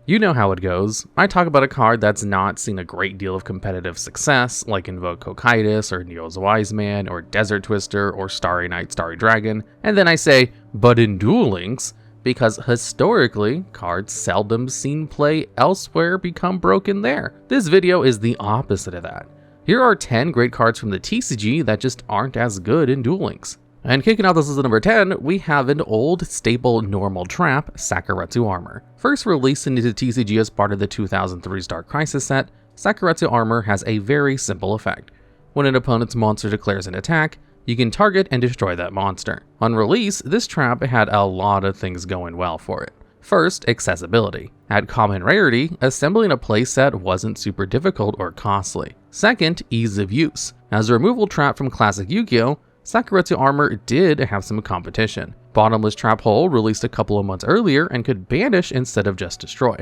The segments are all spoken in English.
You know how it goes. I talk about a card that's not seen a great deal of competitive success, like Invoked Cocytus or Neos Wiseman or Desert Twister or Starry Night, Starry Dragon, and then I say, but in Duel Links, because historically, cards seldom seen play elsewhere become broken there. This video is the opposite of that. Here are 10 great cards from the TCG that just aren't as good in Duel Links. And kicking out this is number 10, we have an old staple normal trap, Sakuretsu Armor. First released into the TCG as part of the 2003 Star Crisis set, Sakuretsu Armor has a very simple effect. When an opponent's monster declares an attack, you can target and destroy that monster. On release, this trap had a lot of things going well for it. First, accessibility. At common rarity, assembling a playset wasn't super difficult or costly. Second, ease of use. As a removal trap from classic Yu-Gi-Oh!, Sakuretsu Armor did have some competition. Bottomless Trap Hole released a couple of months earlier and could banish instead of just destroy.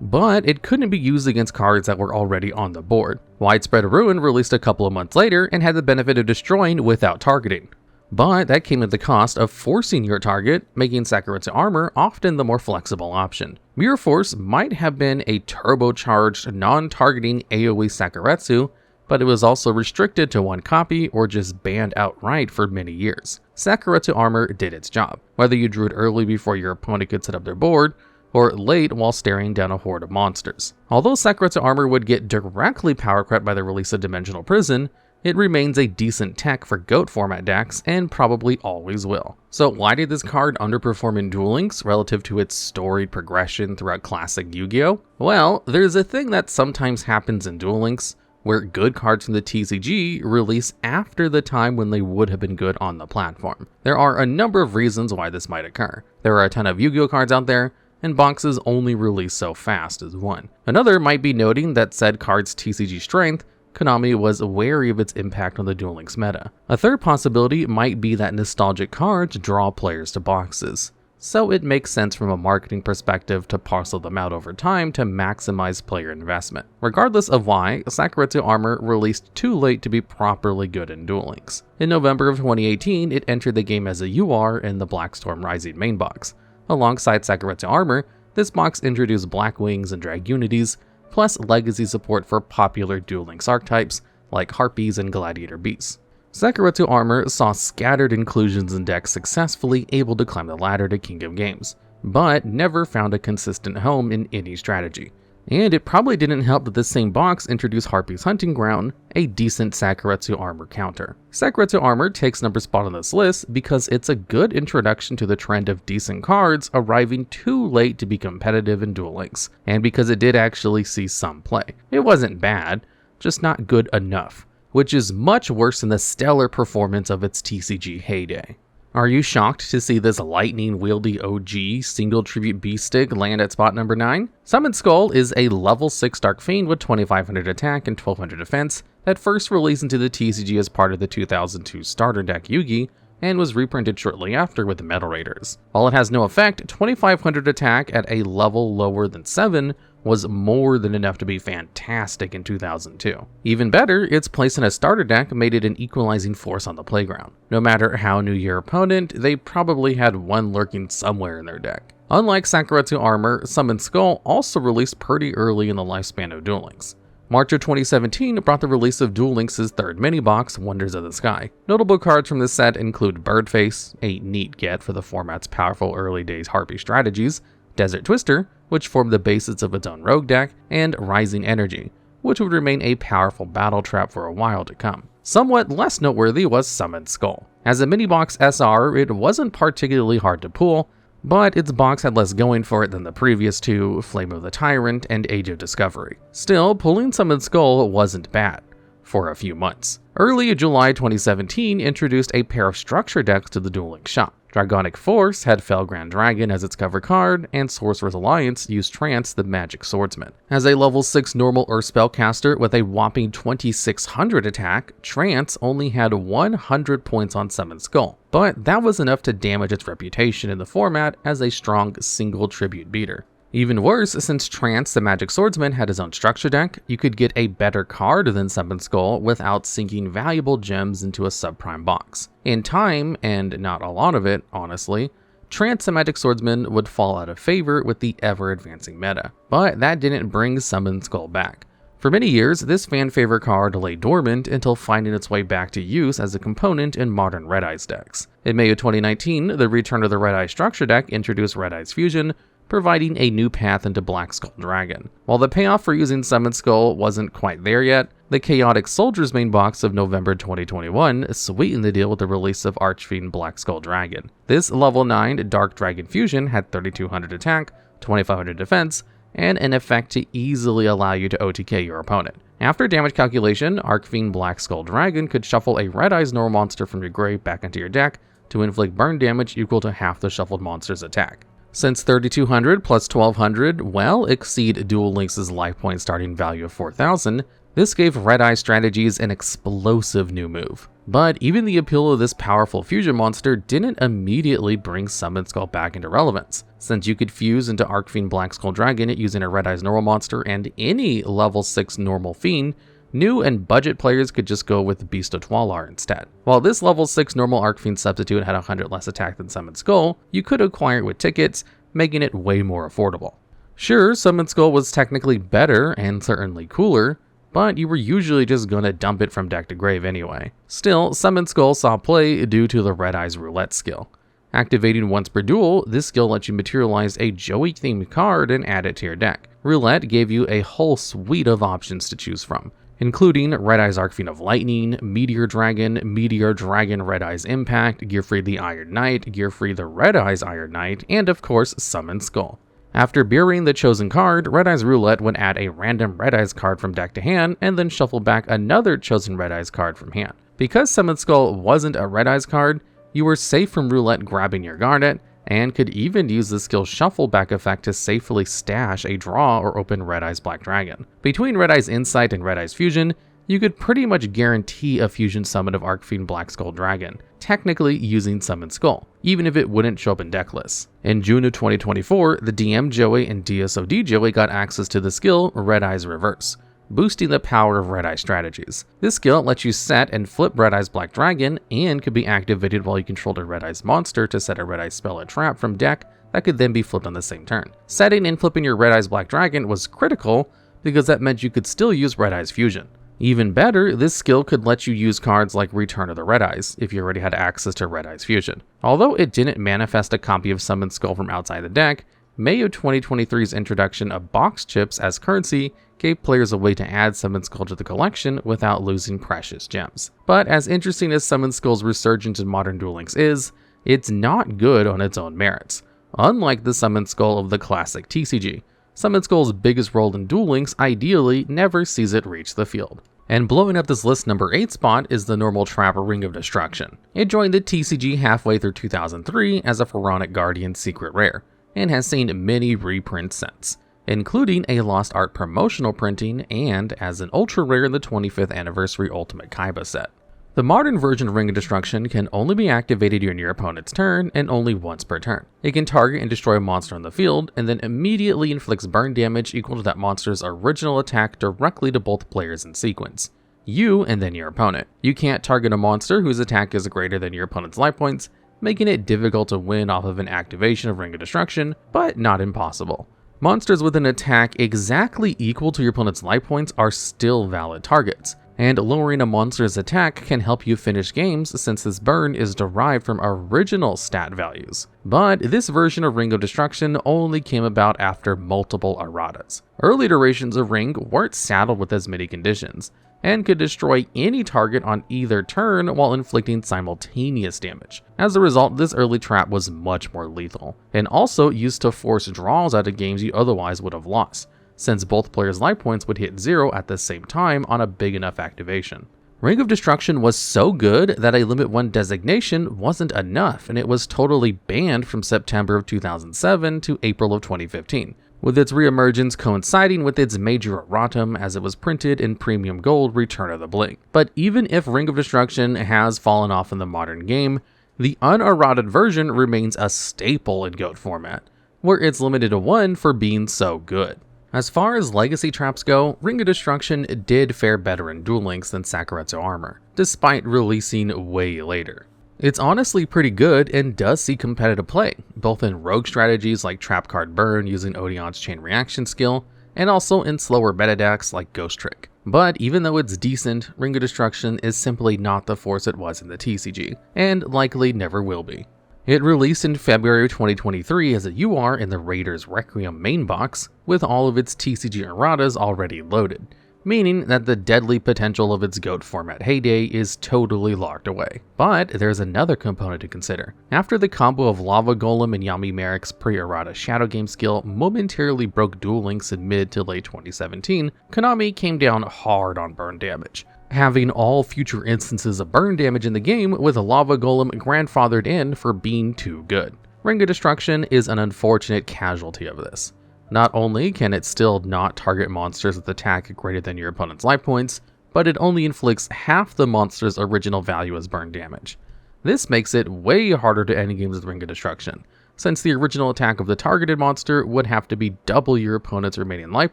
But it couldn't be used against cards that were already on the board. Widespread Ruin released a couple of months later and had the benefit of destroying without targeting. But that came at the cost of forcing your target, making Sakuretsu Armor often the more flexible option. Mirror Force might have been a turbocharged, non-targeting AoE Sakuretsu, but it was also restricted to one copy or just banned outright for many years. Sakuretsu Armor did its job, whether you drew it early before your opponent could set up their board, or late while staring down a horde of monsters. Although Sakuretsu Armor would get directly power crept by the release of Dimensional Prison, it remains a decent tech for GOAT format decks and probably always will. So why did this card underperform in Duel Links relative to its storied progression throughout classic Yu-Gi-Oh? Well, there's a thing that sometimes happens in Duel Links, where good cards from the TCG release after the time when they would have been good on the platform. There are a number of reasons why this might occur. There are a ton of Yu-Gi-Oh cards out there, and boxes only release so fast as one. Another might be noting that said card's TCG strength, Konami was wary of its impact on the Duel Links meta. A third possibility might be that nostalgic cards draw players to boxes. So it makes sense from a marketing perspective to parcel them out over time to maximize player investment. Regardless of why, Sakuretsu Armor released too late to be properly good in Duel Links. In November of 2018, it entered the game as a UR in the Blackstorm Rising main box. Alongside Sakuretsu Armor, this box introduced Black Wings and Dragunities, plus legacy support for popular Duel Links archetypes like Harpies and Gladiator Beasts. Sakuretsu Armor saw scattered inclusions in decks successfully able to climb the ladder to King of Games, but never found a consistent home in any strategy. And it probably didn't help that this same box introduced Harpy's Hunting Ground, a decent Sakuretsu Armor counter. Sakuretsu Armor takes number spot on this list because it's a good introduction to the trend of decent cards arriving too late to be competitive in Duel Links, and because it did actually see some play. It wasn't bad, just not good enough, which is much worse than the stellar performance of its TCG heyday. Are you shocked to see this lightning-wieldy OG single tribute beast stick land at spot number 9? Summon Skull is a level 6 Dark Fiend with 2500 attack and 1200 defense that first released into the TCG as part of the 2002 starter deck Yugi, and was reprinted shortly after with the Metal Raiders. While it has no effect, 2500 attack at a level lower than 7 was more than enough to be fantastic in 2002. Even better, its place in a starter deck made it an equalizing force on the playground. No matter how new your opponent, they probably had one lurking somewhere in their deck. Unlike Sakuretsu Armor, Summon Skull also released pretty early in the lifespan of Duel Links. March of 2017 brought the release of Duel Links' third mini-box, Wonders of the Sky. Notable cards from this set include Birdface, a neat get for the format's powerful early days Harpy strategies, Desert Twister, which formed the basis of its own rogue deck, and Rising Energy, which would remain a powerful battle trap for a while to come. Somewhat less noteworthy was Summon Skull. As a mini-box SR, it wasn't particularly hard to pull, but its box had less going for it than the previous two, Flame of the Tyrant and Age of Discovery. Still, pulling Summon Skull wasn't bad, for a few months. Early July 2017 introduced a pair of structure decks to the Duel Links shop. Dragonic Force had Felgrand Dragon as its cover card, and Sorcerer's Alliance used Trance the Magic Swordsman. As a level 6 normal Earth spellcaster with a whopping 2600 attack, Trance only had 100 points on Summon Skull, but that was enough to damage its reputation in the format as a strong single tribute beater. Even worse, since Trance the Magic Swordsman had his own structure deck, you could get a better card than Summon Skull without sinking valuable gems into a subprime box. In time, and not a lot of it, honestly, Trans-Semantic Swordsman would fall out of favor with the ever-advancing meta, but that didn't bring Summon Skull back. For many years, this fan-favorite card lay dormant until finding its way back to use as a component in modern Red Eyes decks. In May of 2019, the return of the Red Eyes structure deck introduced Red Eyes Fusion, providing a new path into Black Skull Dragon. While the payoff for using Summon Skull wasn't quite there yet, the Chaotic Soldiers main box of November 2021 sweetened the deal with the release of Archfiend Black Skull Dragon. This level 9 Dark Dragon Fusion had 3200 attack, 2500 defense, and an effect to easily allow you to OTK your opponent. After damage calculation, Archfiend Black Skull Dragon could shuffle a Red Eyes normal monster from your grave back into your deck to inflict burn damage equal to half the shuffled monster's attack. Since 3200 plus 1200 well exceed Duel Links' life point starting value of 4000, this gave Red Eye strategies an explosive new move. But even the appeal of this powerful fusion monster didn't immediately bring Summon Skull back into relevance, since you could fuse into Archfiend Black Skull Dragon using a Red Eyes normal monster and any level 6 normal fiend. New and budget players could just go with Beast of Twalar instead. While this level 6 normal Archfiend substitute had 100 less attack than Summon Skull, you could acquire it with tickets, making it way more affordable. Sure, Summon Skull was technically better and certainly cooler, but you were usually just gonna dump it from deck to grave anyway. Still, Summon Skull saw play due to the Red Eyes Roulette skill. Activating once per duel, this skill lets you materialize a Joey themed card and add it to your deck. Roulette gave you a whole suite of options to choose from, including Red Eyes Archfiend of Lightning, Meteor Dragon Red Eyes Impact, Gearfried the Iron Knight, Gearfried the Red Eyes Iron Knight, and of course Summon Skull. After burying the chosen card, Red Eyes Roulette would add a random Red Eyes card from deck to hand, and then shuffle back another chosen Red Eyes card from hand. Because Summon Skull wasn't a Red Eyes card, you were safe from Roulette grabbing your Garnet, and could even use the skill Shuffle Back effect to safely stash a draw or open Red Eyes Black Dragon. Between Red Eyes Insight and Red Eyes Fusion, you could pretty much guarantee a fusion summon of Archfiend Black Skull Dragon, technically using Summon Skull, even if it wouldn't show up in deck lists. In June of 2024, the DM Joey and DSOD Joey got access to the skill Red Eyes Reverse, boosting the power of Red Eye strategies. This skill lets you set and flip Red Eyes Black Dragon and could be activated while you controlled a Red Eyes monster to set a Red Eyes spell or trap from deck that could then be flipped on the same turn. Setting and flipping your Red Eyes Black Dragon was critical because that meant you could still use Red Eyes Fusion. Even better, this skill could let you use cards like Return of the Red Eyes if you already had access to Red Eyes Fusion. Although it didn't manifest a copy of Summon Skull from outside the deck, May of 2023's introduction of box chips as currency gave players a way to add Summon Skull to the collection without losing precious gems. But as interesting as Summon Skull's resurgence in modern Duel Links is, it's not good on its own merits. Unlike the Summon Skull of the classic TCG, Summon Skull's biggest role in Duel Links ideally never sees it reach the field. And blowing up this list number 8 spot is the normal trap Ring of Destruction. It joined the TCG halfway through 2003 as a Pharaonic Guardian secret rare, and has seen many reprints since, including a Lost Art promotional printing and as an ultra rare in the 25th anniversary Ultimate Kaiba set. The modern version of Ring of Destruction can only be activated during your opponent's turn and only once per turn. It can target and destroy a monster on the field and then immediately inflicts burn damage equal to that monster's original attack directly to both players in sequence, you and then your opponent. You can't target a monster whose attack is greater than your opponent's life points, making it difficult to win off of an activation of Ring of Destruction, but not impossible. Monsters with an attack exactly equal to your opponent's life points are still valid targets, and lowering a monster's attack can help you finish games since this burn is derived from original stat values. But this version of Ring of Destruction only came about after multiple erratas. Early iterations of Ring weren't saddled with as many conditions, and could destroy any target on either turn while inflicting simultaneous damage. As a result, this early trap was much more lethal, and also used to force draws out of games you otherwise would have lost, since both players' life points would hit 0 at the same time on a big enough activation. Ring of Destruction was so good that a Limit 1 designation wasn't enough, and it was totally banned from September of 2007 to April of 2015, with its reemergence coinciding with its major erratum as it was printed in Premium Gold Return of the Bling. But even if Ring of Destruction has fallen off in the modern game, the unerrated version remains a staple in GOAT format, where it's limited to 1 for being so good. As far as legacy traps go, Ring of Destruction did fare better in Duel Links than Sakuretsu Armor, despite releasing way later. It's honestly pretty good and does see competitive play, both in rogue strategies like Trap Card Burn using Odeon's Chain Reaction skill, and also in slower meta decks like Ghost Trick. But even though it's decent, Ring of Destruction is simply not the force it was in the TCG, and likely never will be. It released in February 2023 as a UR in the Raiders Requiem main box, with all of its TCG erratas already loaded, meaning that the deadly potential of its GOAT format heyday is totally locked away. But there's another component to consider. After the combo of Lava Golem and Yami Merrick's pre-errata Shadow Game skill momentarily broke Duel Links in mid to late 2017, Konami came down hard on burn damage, having all future instances of burn damage in the game with a Lava Golem grandfathered in for being too good. Ring of Destruction is an unfortunate casualty of this. Not only can it still not target monsters with attack greater than your opponent's life points, but it only inflicts half the monster's original value as burn damage. This makes it way harder to end games with Ring of Destruction, since the original attack of the targeted monster would have to be double your opponent's remaining life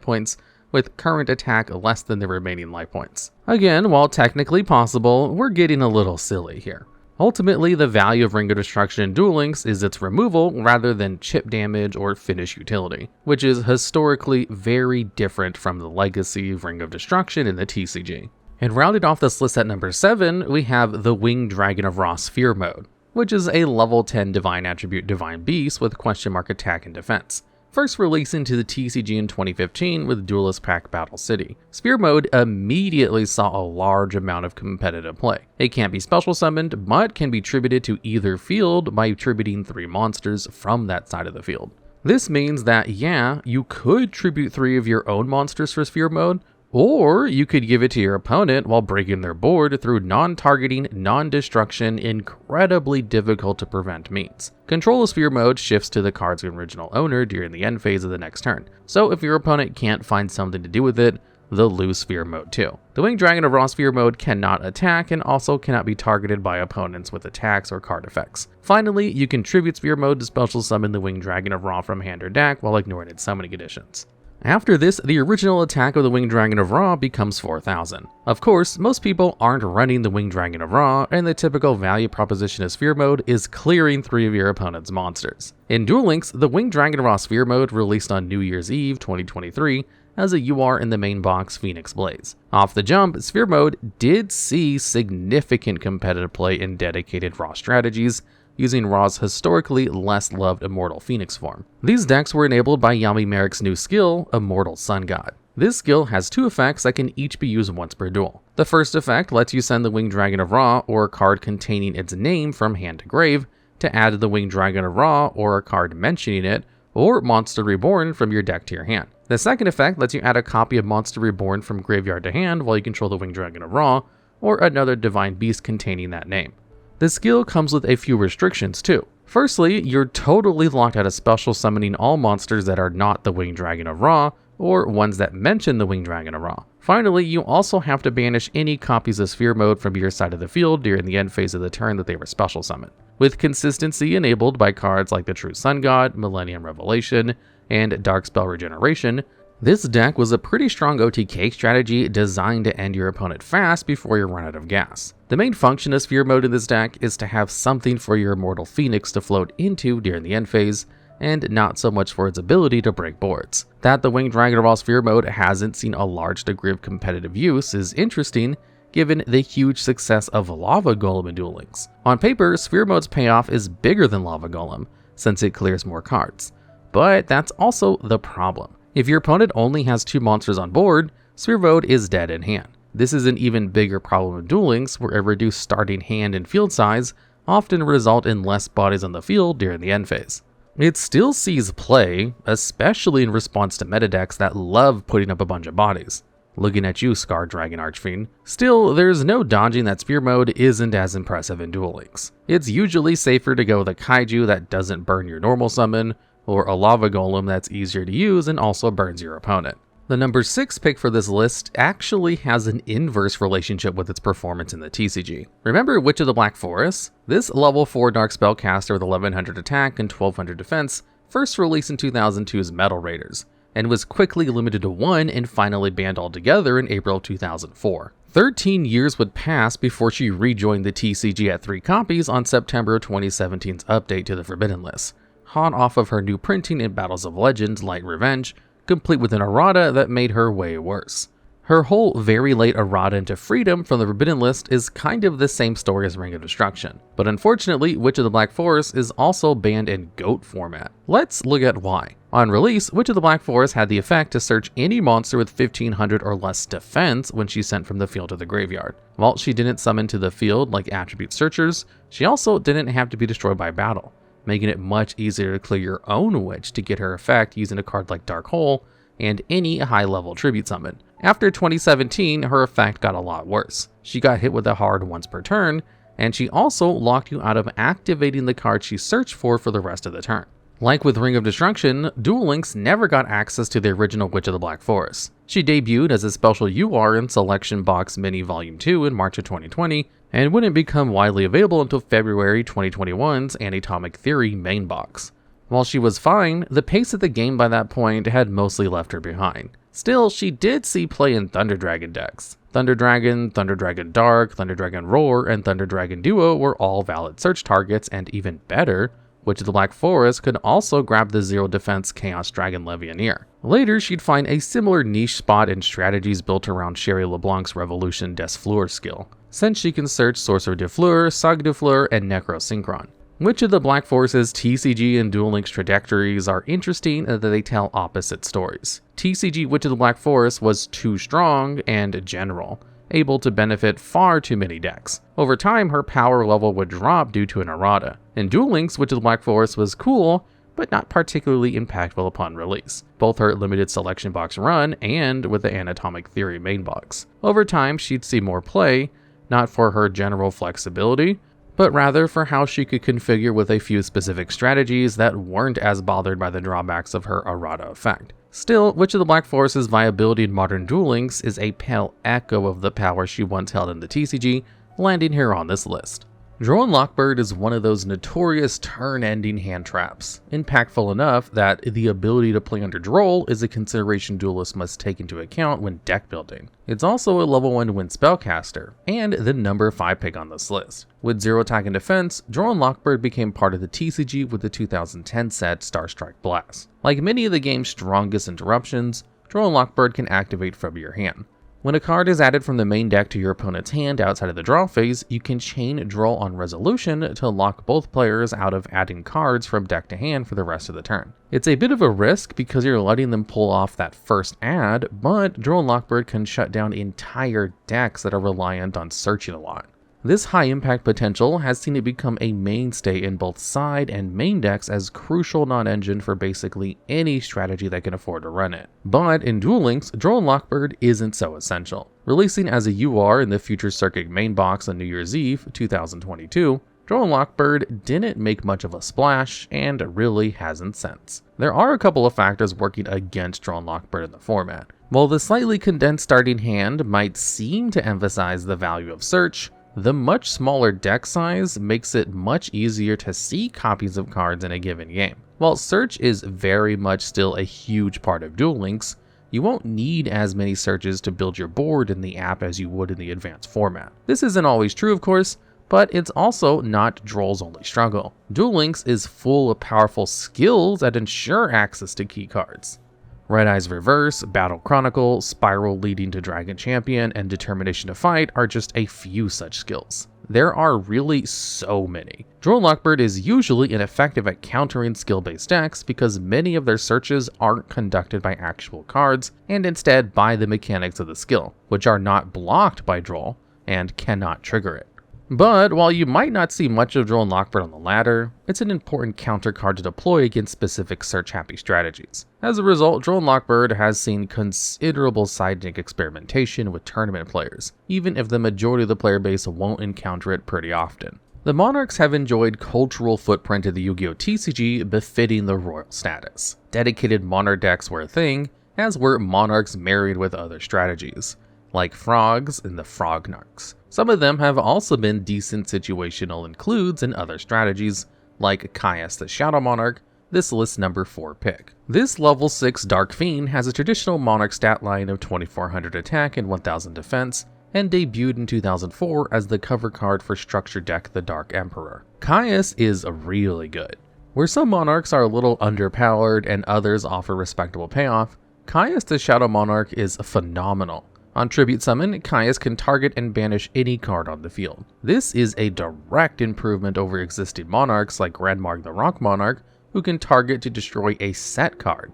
points, with current attack less than the remaining life points. Again, while technically possible, we're getting a little silly here. Ultimately, the value of Ring of Destruction in Duel Links is its removal rather than chip damage or finish utility, which is historically very different from the legacy of Ring of Destruction in the TCG. And rounded off this list at number 7, we have the Winged Dragon of Ra Sphere mode, which is a level 10 Divine Attribute Divine Beast with question mark attack and defense. First released into the TCG in 2015 with Duelist Pack Battle City, Sphere mode immediately saw a large amount of competitive play. It can't be special summoned, but can be tributed to either field by tributing 3 monsters from that side of the field. This means that, yeah, you could tribute 3 of your own monsters for Sphere mode, or you could give it to your opponent while breaking their board through non-targeting, non-destruction, incredibly difficult to prevent means. Control of Sphere mode shifts to the card's original owner during the end phase of the next turn, so if your opponent can't find something to do with it, they'll lose Sphere mode too. The Winged Dragon of Ra Sphere mode cannot attack and also cannot be targeted by opponents with attacks or card effects. Finally, you can tribute Sphere mode to special summon the Winged Dragon of Ra from hand or deck while ignoring its summoning conditions. After this, the original attack of the Winged Dragon of Ra becomes 4,000. Of course, most people aren't running the Winged Dragon of Ra, and the typical value proposition of Sphere mode is clearing 3 of your opponent's monsters. In Duel Links, the Winged Dragon of Ra Sphere mode released on New Year's Eve 2023 as a UR in the main box Phoenix Blaze. Off the jump, Sphere mode did see significant competitive play in dedicated Ra strategies, using Ra's historically less loved Immortal Phoenix form. These decks were enabled by Yami Merrick's new skill, Immortal Sun God. This skill has 2 effects that can each be used once per duel. The first effect lets you send the Winged Dragon of Ra or a card containing its name from hand to grave to add the Winged Dragon of Ra or a card mentioning it, or Monster Reborn from your deck to your hand. The second effect lets you add a copy of Monster Reborn from graveyard to hand while you control the Winged Dragon of Ra, or another Divine Beast containing that name. The skill comes with a few restrictions too. Firstly, you're totally locked out of special summoning all monsters that are not the Winged Dragon of Ra, or ones that mention the Winged Dragon of Ra. Finally, you also have to banish any copies of Sphere mode from your side of the field during the end phase of the turn that they were special summoned. With consistency enabled by cards like the True Sun God, Millennium Revelation, and Darkspell Regeneration, this deck was a pretty strong OTK strategy designed to end your opponent fast before you run out of gas. The main function of Sphere mode in this deck is to have something for your Immortal Phoenix to float into during the end phase, and not so much for its ability to break boards. That the Winged Dragon of All Sphere mode hasn't seen a large degree of competitive use is interesting, given the huge success of Lava Golem in Duel Links. On paper, Sphere mode's payoff is bigger than Lava Golem, since it clears more cards. But that's also the problem. If your opponent only has 2 monsters on board, Sphere mode is dead in hand. This is an even bigger problem in Duel Links, where a reduced starting hand and field size often result in less bodies on the field during the end phase. It still sees play, especially in response to meta decks that love putting up a bunch of bodies. Looking at you, Scar Dragon Archfiend. Still, there's no dodging that Sphere mode isn't as impressive in Duel Links. It's usually safer to go with a Kaiju that doesn't burn your normal summon, or a Lava Golem that's easier to use and also burns your opponent. The number 6 pick for this list actually has an inverse relationship with its performance in the TCG. Remember Witch of the Black Forest? This level 4 Dark Spellcaster with 1100 attack and 1200 defense first released in 2002's Metal Raiders, and was quickly limited to 1 and finally banned altogether in April 2004. 13 years would pass before she rejoined the TCG at 3 copies on September 2017's update to the Forbidden List, hot off of her new printing in Battles of Legends Light Revenge, complete with an errata that made her way worse. Her whole very late errata into freedom from the Forbidden List is kind of the same story as Ring of Destruction, but unfortunately Witch of the Black Forest is also banned in GOAT format. Let's look at why. On release, Witch of the Black Forest had the effect to search any monster with 1500 or less defense when she sent from the field to the graveyard. While she didn't summon to the field like attribute searchers, she also didn't have to be destroyed by battle, making it much easier to clear your own Witch to get her effect using a card like Dark Hole and any high-level tribute summon. After 2017, her effect got a lot worse. She got hit with a hard once per turn, and she also locked you out of activating the card she searched for the rest of the turn. Like with Ring of Destruction, Duel Links never got access to the original Witch of the Black Forest. She debuted as a special UR in Selection Box Mini Volume 2 in March of 2020, and wouldn't become widely available until February 2021's Atomic Theory main box. While she was fine, the pace of the game by that point had mostly left her behind. Still, she did see play in Thunder Dragon decks. Thunder Dragon, Thunder Dragon Dark, Thunder Dragon Roar, and Thunder Dragon Duo were all valid search targets, and even better, Witch of the Black Forest could also grab the 0 defense Chaos Dragon Levianeer. Later, she'd find a similar niche spot in strategies built around Sherry LeBlanc's Revolution Des Fleurs skill, since she can search Sorcerer de Fleur, Saga de Fleur, and Necrosynchron. Witch of the Black Forest's TCG and Duel Links trajectories are interesting in that they tell opposite stories. TCG Witch of the Black Forest was too strong and general, able to benefit far too many decks. Over time, her power level would drop due to an errata. In Duel Links, Witch of the Black Forest was cool, but not particularly impactful upon release, both her limited selection box run and with the Atomic Theory main box. Over time, she'd see more play, not for her general flexibility, but rather for how she could configure with a few specific strategies that weren't as bothered by the drawbacks of her errata effect. Still, Witch of the Black Forest's viability in modern Duel Links is a pale echo of the power she once held in the TCG, landing her on this list. Droll and Lockbird is one of those notorious turn-ending hand traps, impactful enough that the ability to play under Droll is a consideration duelists must take into account when deck building. It's also a level 1 win spellcaster, and the number 5 pick on this list. With 0 attack and defense, Droll and Lockbird became part of the TCG with the 2010 set Starstrike Blast. Like many of the game's strongest interruptions, Droll and Lockbird can activate from your hand. When a card is added from the main deck to your opponent's hand outside of the draw phase, you can chain Droll on resolution to lock both players out of adding cards from deck to hand for the rest of the turn. It's a bit of a risk because you're letting them pull off that first add, but Droll and Lockbird can shut down entire decks that are reliant on searching a lot. This high impact potential has seen it become a mainstay in both side and main decks as crucial non-engine for basically any strategy that can afford to run it. But in Duel Links, Droll and Lockbird isn't so essential. Releasing as a UR in the Future Circuit main box on New Year's Eve 2022, Droll and Lockbird didn't make much of a splash and really hasn't since. There are a couple of factors working against Droll and Lockbird in the format. While the slightly condensed starting hand might seem to emphasize the value of search, the much smaller deck size makes it much easier to see copies of cards in a given game. While search is very much still a huge part of Duel Links, you won't need as many searches to build your board in the app as you would in the advanced format. This isn't always true, of course, but it's also not Droll's only struggle. Duel Links is full of powerful skills that ensure access to key cards. Red Eyes Reverse, Battle Chronicle, Spiral leading to Dragon Champion, and Determination to Fight are just a few such skills. There are really so many. Droll and Lockbird is usually ineffective at countering skill-based decks because many of their searches aren't conducted by actual cards, and instead by the mechanics of the skill, which are not blocked by Droll and cannot trigger it. But while you might not see much of Droll and Lockbird on the latter, it's an important counter card to deploy against specific search-happy strategies. As a result, Droll and Lockbird has seen considerable side deck experimentation with tournament players, even if the majority of the player base won't encounter it pretty often. The Monarchs have enjoyed cultural footprint in the Yu-Gi-Oh! TCG befitting the royal status. Dedicated Monarch decks were a thing, as were Monarchs married with other strategies, like Frogs and the Frognarchs. Some of them have also been decent situational includes in other strategies, like Caius the Shadow Monarch, this list's number 4 pick. This level 6 Dark Fiend has a traditional Monarch stat line of 2400 attack and 1000 defense, and debuted in 2004 as the cover card for structure deck The Dark Emperor. Caius is really good. Where some Monarchs are a little underpowered and others offer respectable payoff, Caius the Shadow Monarch is phenomenal. On Tribute Summon, Caius can target and banish any card on the field. This is a direct improvement over existing Monarchs like Grandmarg the Rock Monarch, who can target to destroy a set card,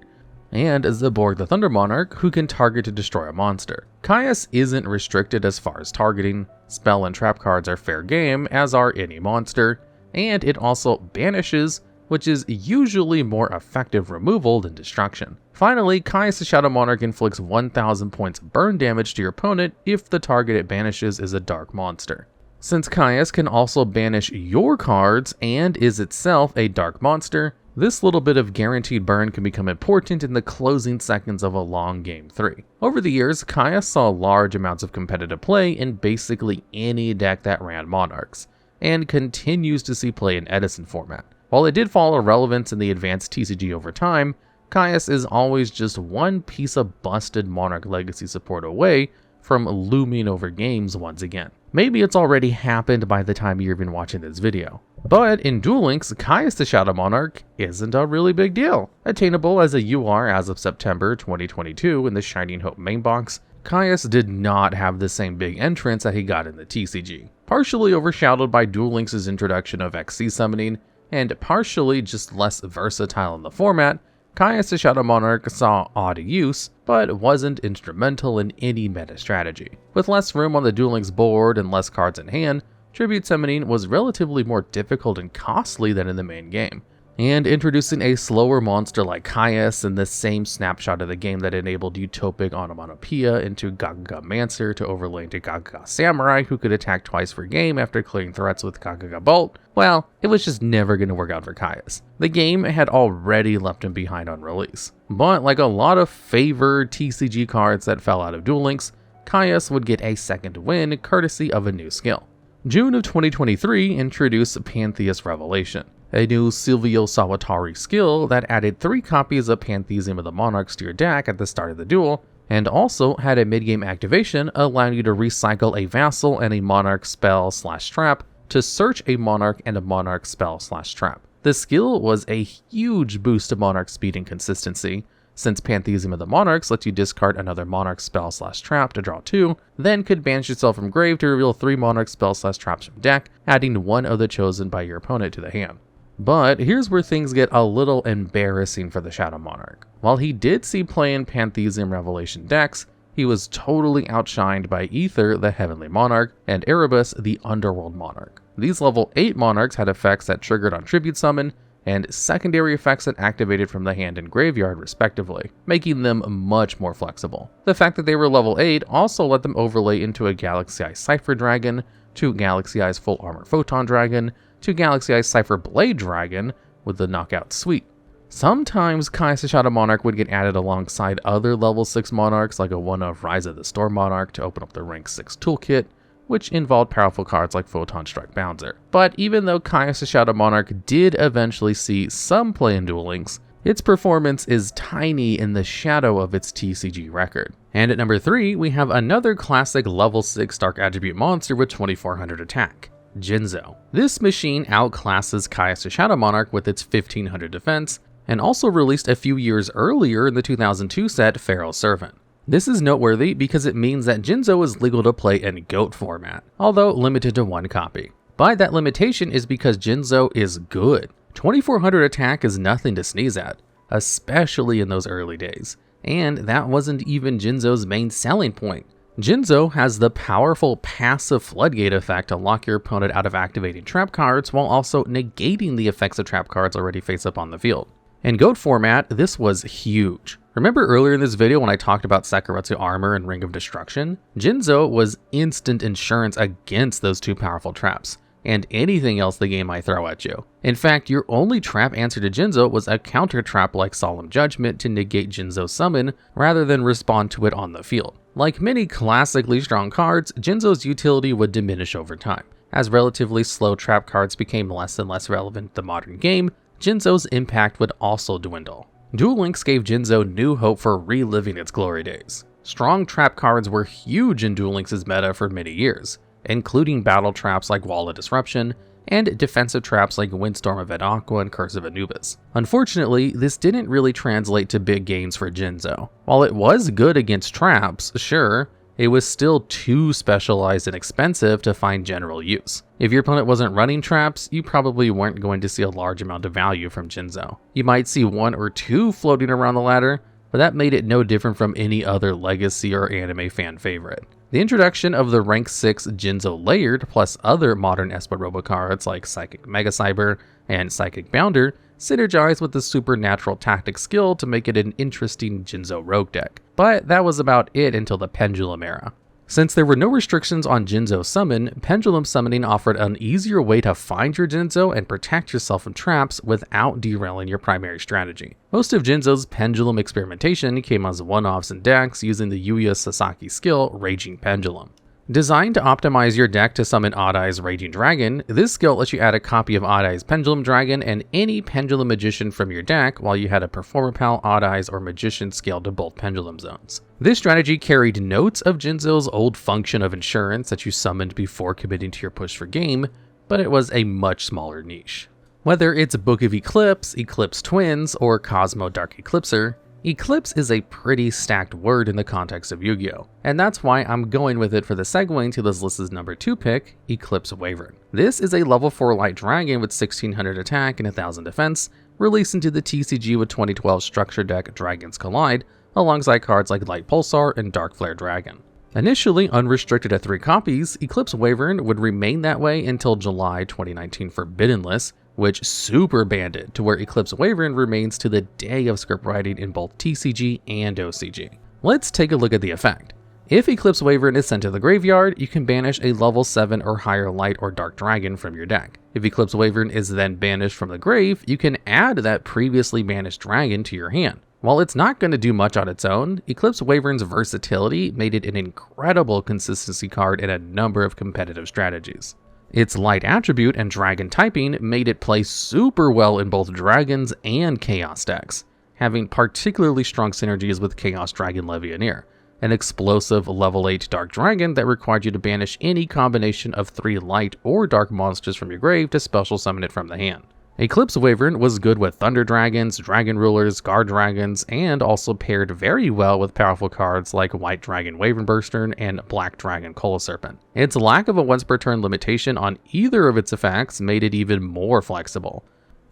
and Zaborg the Thunder Monarch, who can target to destroy a monster. Caius isn't restricted as far as targeting, spell and trap cards are fair game, as are any monster, and it also banishes, which is usually more effective removal than destruction. Finally, Caius the Shadow Monarch inflicts 1000 points burn damage to your opponent if the target it banishes is a dark monster. Since Caius can also banish your cards and is itself a dark monster, this little bit of guaranteed burn can become important in the closing seconds of a long Game 3. Over the years, Caius saw large amounts of competitive play in basically any deck that ran Monarchs, and continues to see play in Edison format. While it did fall irrelevance in the advanced TCG over time, Caius is always just one piece of busted Monarch Legacy support away from looming over games once again. Maybe it's already happened by the time you're even watching this video. But in Duel Links, Caius the Shadow Monarch isn't a really big deal. Attainable as a UR as of September 2022 in the Shining Hope main box, Caius did not have the same big entrance that he got in the TCG. Partially overshadowed by Duel Links' introduction of XC summoning, and partially just less versatile in the format, Caius the Shadow Monarch saw odd use, but wasn't instrumental in any meta strategy. With less room on the Duel Links board and less cards in hand, Tribute Summoning was relatively more difficult and costly than in the main game. And introducing a slower monster like Caius in the same snapshot of the game that enabled Utopic Onomatopoeia into Gagaga Mancer to overlay into Gagaga Samurai, who could attack twice per game after clearing threats with Gagaga Bolt, well, it was just never going to work out for Caius. The game had already left him behind on release. But like a lot of favored TCG cards that fell out of Duel Links, Caius would get a second win courtesy of a new skill. June of 2023 introduced Pantheist Revelation, a new Silvio Salvatore skill that added 3 copies of Pantheism of the Monarchs to your deck at the start of the duel, and also had a mid-game activation allowing you to recycle a Vassal and a Monarch spell/trap to search a Monarch and a Monarch spell/trap. The skill was a huge boost to Monarch speed and consistency, since Pantheism of the Monarchs lets you discard another Monarch spell/trap to draw 2, then could banish yourself from grave to reveal 3 Monarch spell/traps from deck, adding one of the chosen by your opponent to the hand. But here's where things get a little embarrassing for the Shadow Monarch. While he did see play in Pantheism Revelation decks, he was totally outshined by Aether, the Heavenly Monarch, and Erebus, the Underworld Monarch. These level 8 Monarchs had effects that triggered on Tribute Summon, and secondary effects that activated from the hand and graveyard respectively, making them much more flexible. The fact that they were level 8 also let them overlay into a Galaxy Eye Cypher Dragon, to Galaxy Eye's Full Armor Photon Dragon, to Galaxy Eye's Cypher Blade Dragon with the Knockout Suite. Sometimes Caius the Shadow Monarch would get added alongside other level 6 Monarchs like a one-of Rise of the Storm Monarch to open up the rank 6 toolkit, which involved powerful cards like Photon Strike Bouncer. But even though Caius the Shadow Monarch did eventually see some play in Duel Links, its performance is tiny in the shadow of its TCG record. And at number 3, we have another classic level 6 Dark Attribute monster with 2400 attack, Jinzo. This machine outclasses Caius the Shadow Monarch with its 1500 defense, and also released a few years earlier in the 2002 set Feral Servant. This is noteworthy because it means that Jinzo is legal to play in GOAT format, although limited to 1 copy. But that limitation is because Jinzo is good. 2400 attack is nothing to sneeze at, especially in those early days. And that wasn't even Jinzo's main selling point. Jinzo has the powerful passive floodgate effect to lock your opponent out of activating trap cards while also negating the effects of trap cards already face up on the field. In GOAT format, this was huge. Remember earlier in this video when I talked about Sakuretsu Armor and Ring of Destruction? Jinzo was instant insurance against those 2 powerful traps, and anything else the game might throw at you. In fact, your only trap answer to Jinzo was a counter trap like Solemn Judgment to negate Jinzo's summon rather than respond to it on the field. Like many classically strong cards, Jinzo's utility would diminish over time. As relatively slow trap cards became less and less relevant to the modern game, Jinzo's impact would also dwindle. Duel Links gave Jinzo new hope for reliving its glory days. Strong trap cards were huge in Duel Links' meta for many years, including battle traps like Wall of Disruption, and defensive traps like Windstorm of Ed Aqua and Curse of Anubis. Unfortunately, this didn't really translate to big gains for Jinzo. While it was good against traps, sure, it was still too specialized and expensive to find general use. If your opponent wasn't running traps, you probably weren't going to see a large amount of value from Jinzo. You might see 1 or 2 floating around the ladder, but that made it no different from any other legacy or anime fan favorite. The introduction of the rank 6 Jinzo Layered plus other modern Esper Robo cards like Psychic Mega Cyber and Psychic Bounder synergized with the Supernatural Tactics skill to make it an interesting Jinzo rogue deck. But that was about it until the Pendulum era. Since there were no restrictions on Jinzo summon, Pendulum summoning offered an easier way to find your Jinzo and protect yourself from traps without derailing your primary strategy. Most of Jinzo's Pendulum experimentation came as one-offs in decks using the Yuya Sasaki skill, Raging Pendulum. Designed to optimize your deck to summon Odd Eye's Raging Dragon, this skill lets you add a copy of Odd Eye's Pendulum Dragon and any Pendulum Magician from your deck while you had a Performer Pal, Odd Eyes, or Magician scaled to both Pendulum zones. This strategy carried notes of Jinzo's old function of insurance that you summoned before committing to your push for game, but it was a much smaller niche. Whether it's Book of Eclipse, Eclipse Twins, or Cosmo Dark Eclipser, Eclipse is a pretty stacked word in the context of Yu-Gi-Oh! And that's why I'm going with it for the segue to this list's number 2 pick, Eclipse Wyvern. This is a level 4 light dragon with 1600 attack and 1000 defense, released into the TCG with 2012 structure deck Dragons Collide, alongside cards like Light Pulsar and Dark Flare Dragon. Initially unrestricted at 3 copies, Eclipse Wyvern would remain that way until July 2019 Forbidden List, which super banned it to where Eclipse Wyvern remains to the day of script writing in both TCG and OCG. Let's take a look at the effect. If Eclipse Wyvern is sent to the graveyard, you can banish a level 7 or higher light or dark dragon from your deck. If Eclipse Wyvern is then banished from the grave, you can add that previously banished dragon to your hand. While it's not going to do much on its own, Eclipse Wyvern's versatility made it an incredible consistency card in a number of competitive strategies. Its light attribute and dragon typing made it play super well in both dragons and chaos decks, having particularly strong synergies with Chaos Dragon Legionnaire, an explosive level 8 dark dragon that required you to banish any combination of 3 light or dark monsters from your grave to special summon it from the hand. Eclipse Wyvern was good with Thunder Dragons, Dragon Rulers, Guard Dragons, and also paired very well with powerful cards like White Dragon Wyvern Burster and Black Dragon Cola Serpent. Its lack of a once per turn limitation on either of its effects made it even more flexible.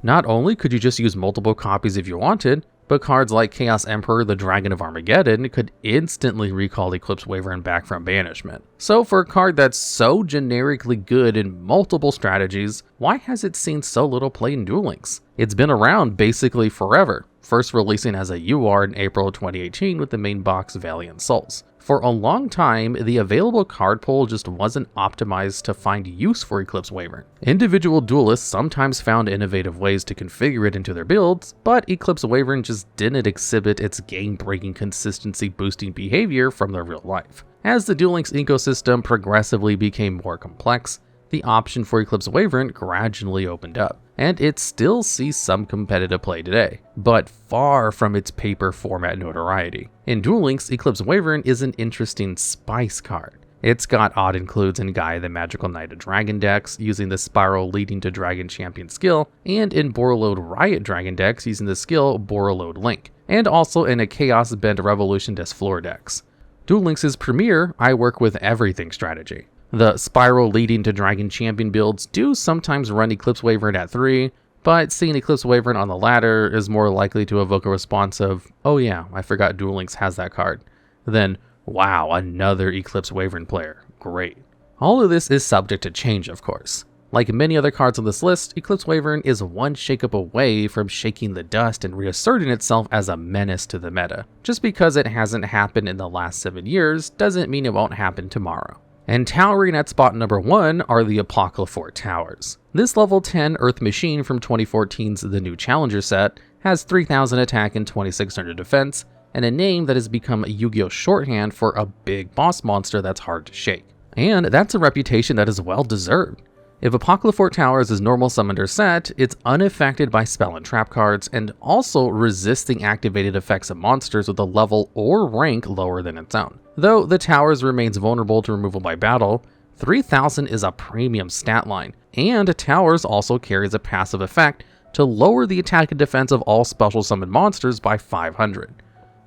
Not only could you just use multiple copies if you wanted, but cards like Chaos Emperor, the Dragon of Armageddon, could instantly recall Eclipse Wyvern back from banishment. So for a card that's so generically good in multiple strategies, why has it seen so little play in Duel Links? It's been around basically forever, first releasing as a UR in April 2018 with the main box Valiant Souls. For a long time, the available card pool just wasn't optimized to find use for Eclipse Wyvern. Individual duelists sometimes found innovative ways to configure it into their builds, but Eclipse Wyvern just didn't exhibit its game-breaking consistency boosting behavior from the real life. As the Duel Links ecosystem progressively became more complex, the option for Eclipse Wyvern gradually opened up, and it still sees some competitive play today, but far from its paper format notoriety. In Duel Links, Eclipse Wyvern is an interesting spice card. It's got odd includes in Gaia the Magical Knight of Dragon decks using the Spiral Leading to Dragon Champion skill, and in Borreload Riot Dragon decks using the skill Borreload Link, and also in a Chaos Bent Revolution Des Floor decks. Duel Links' premier I work with everything strategy. The Spiral Leading to Dragon Champion builds do sometimes run Eclipse Wyvern at 3, but seeing Eclipse Wyvern on the ladder is more likely to evoke a response of, oh yeah, I forgot Duel Links has that card, than, wow, another Eclipse Wyvern player, great. All of this is subject to change, of course. Like many other cards on this list, Eclipse Wyvern is one shakeup away from shaking the dust and reasserting itself as a menace to the meta. Just because it hasn't happened in the last 7 years doesn't mean it won't happen tomorrow. And towering at spot number 1 are the Apoqliphort Towers. This level 10 Earth Machine from 2014's The New Challenger set has 3000 attack and 2600 defense, and a name that has become a Yu-Gi-Oh! Shorthand for a big boss monster that's hard to shake. And that's a reputation that is well deserved. If Apoqliphort Towers is normal summoned or set, it's unaffected by spell and trap cards, and also resists the activated effects of monsters with a level or rank lower than its own. Though the Towers remains vulnerable to removal by battle, 3000 is a premium stat line, and Towers also carries a passive effect to lower the attack and defense of all special summoned monsters by 500.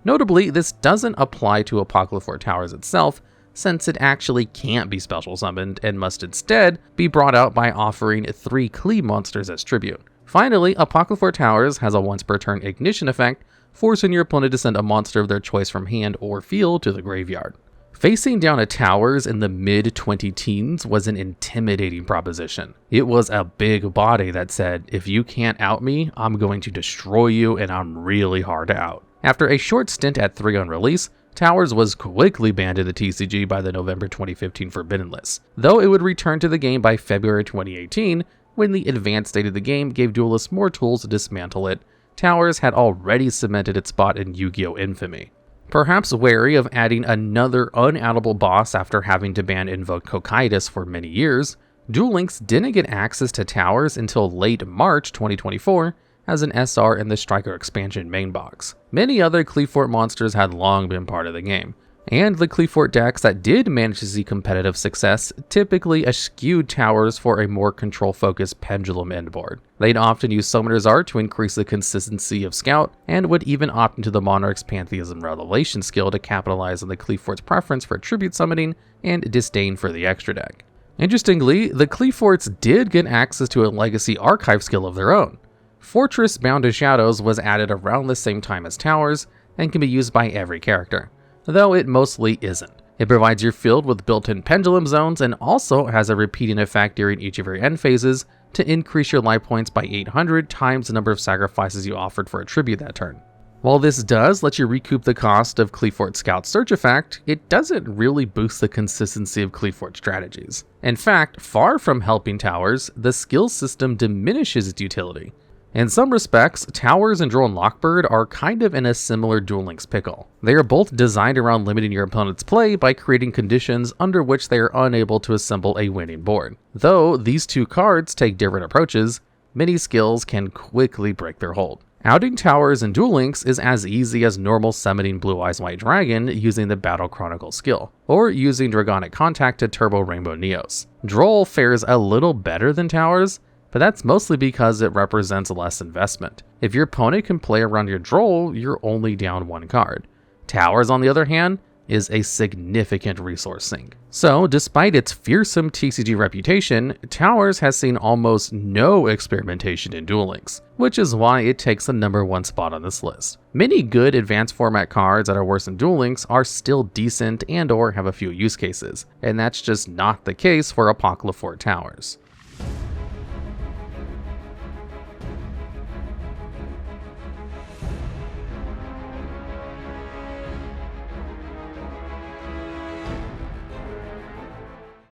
Notably, this doesn't apply to Apoqliphort Towers itself, since it actually can't be special summoned and must instead be brought out by offering 3 Clee monsters as tribute. Finally, Apoqliphort Towers has a once per turn ignition effect, forcing your opponent to send a monster of their choice from hand or field to the graveyard. Facing down a Towers in the mid-20 teens was an intimidating proposition. It was a big body that said, if you can't out me, I'm going to destroy you and I'm really hard to out. After a short stint at 3 on release, Towers was quickly banned in the TCG by the November 2015 Forbidden List, though it would return to the game by February 2018 when the advanced state of the game gave duelists more tools to dismantle it. Towers had already cemented its spot in Yu-Gi-Oh! Infamy. Perhaps wary of adding another unoutable boss after having to ban Invoked Cocytus for many years, Duel Links didn't get access to Towers until late March 2024 as an SR in the Striker expansion main box. Many other Apoqliphort monsters had long been part of the game, and the Apoqliphort decks that did manage to see competitive success typically eschewed Towers for a more control-focused Pendulum endboard. They'd often use Summoner's Art to increase the consistency of Scout, and would even opt into the Monarch's Pantheism Revelation skill to capitalize on the Apoqliphort's preference for tribute summoning and disdain for the extra deck. Interestingly, the Apoqliphorts did get access to a legacy archive skill of their own. Fortress Bound to Shadows was added around the same time as Towers, and can be used by every character, though it mostly isn't. It provides your field with built-in pendulum zones and also has a repeating effect during each of your end phases to increase your life points by 800 times the number of sacrifices you offered for a tribute that turn. While this does let you recoup the cost of Apoqliphort Scout's Search effect, it doesn't really boost the consistency of Apoqliphort strategies. In fact, far from helping Towers, the skill system diminishes its utility. In some respects, Towers and Droll and Lockbird are kind of in a similar Duel Links pickle. They are both designed around limiting your opponent's play by creating conditions under which they are unable to assemble a winning board. Though these two cards take different approaches, many skills can quickly break their hold. Outing Towers in Duel Links is as easy as normal summoning Blue Eyes White Dragon using the Battle Chronicle skill, or using Dragonic Contact to turbo Rainbow Neos. Droll fares a little better than Towers, but that's mostly because it represents less investment. If your opponent can play around your Droll, you're only down 1 card. Towers, on the other hand, is a significant resource sink. So, despite its fearsome TCG reputation, Towers has seen almost no experimentation in Duel Links, which is why it takes the #1 spot on this list. Many good advanced format cards that are worse than Duel Links are still decent and or have a few use cases, and that's just not the case for Apoqliphort Towers.